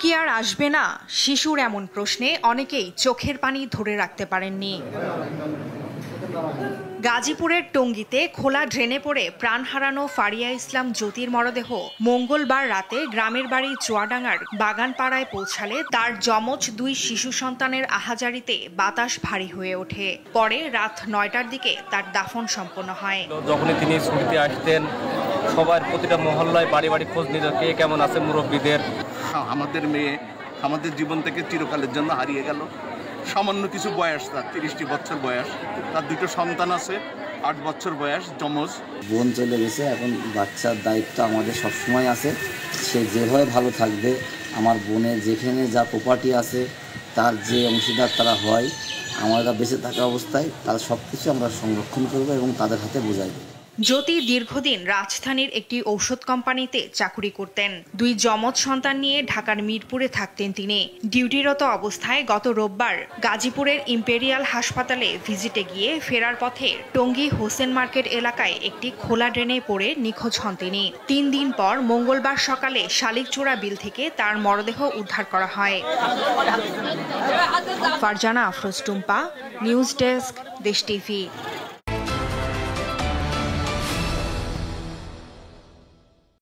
কি আর আসবে না? শিশুর এমন প্রশ্নে অনেকেই চোখের পানি ধরে রাখতে পারেননি। গাজীপুরের টঙ্গীতে খোলা ড্রেনে পড়ে প্রাণ হারানো ফারিয়া ইসলাম জ্যোতির মরদেহ মঙ্গলবার রাতে গ্রামের বাড়ি চুয়াডাঙ্গার বাগানপাড়ায় পৌঁছালে তার যমজ 2 শিশু সন্তানের আহাজারিতে বাতাস ভারী হয়ে ওঠে। পরে রাত 9টার দিকে তার দাফন সম্পন্ন হয়। যখনই তিনি ছুটিতে আসতেন, সবার প্রতিটা মহল্লায় বাড়ি বাড়ি খোঁজ নিত কে কেমন আছে মুরব্বীদের। আমাদের মেয়ে আমাদের জীবন থেকে চিরকালের জন্য হারিয়ে গেল। সামান্য কিছু বয়স, তার 30টি বছর বয়স, তার 2টো সন্তান আছে, 8 বছর বয়স যমজ। বোন চলে গেছে, এখন বাচ্চার দায়িত্ব আমাদের সবসময় আছে। সে যেভাবে ভালো থাকবে, আমার বোনের যেখানে যা প্রপার্টি আছে তার যে অংশীদার তারা হয়, আমরা বেঁচে থাকা অবস্থায় তার সব কিছু আমরা সংরক্ষণ করব এবং তাদের হাতে বোঝাই দেব। জ্যোতি দীর্ঘদিন রাজধানীর একটি ঔষধ কোম্পানিতে চাকুরি করতেন। 2 যমজ সন্তান নিয়ে ঢাকার মিরপুরে থাকতেন তিনি। ডিউটিরত অবস্থায় গত রোববার গাজীপুরের ইম্পেরিয়াল হাসপাতালে ভিজিটে গিয়ে ফেরার পথে টঙ্গী হোসেন মার্কেট এলাকায় একটি খোলা ড্রেনে পড়ে নিখোঁজ হন তিনি। 3 দিন পর মঙ্গলবার সকালে শালিকচূড়া বিল থেকে তার মরদেহ উদ্ধার করা হয়। ফারজানা আফরোজ টুম্পা, নিউজ ডেস্ক, দেশ টিভি।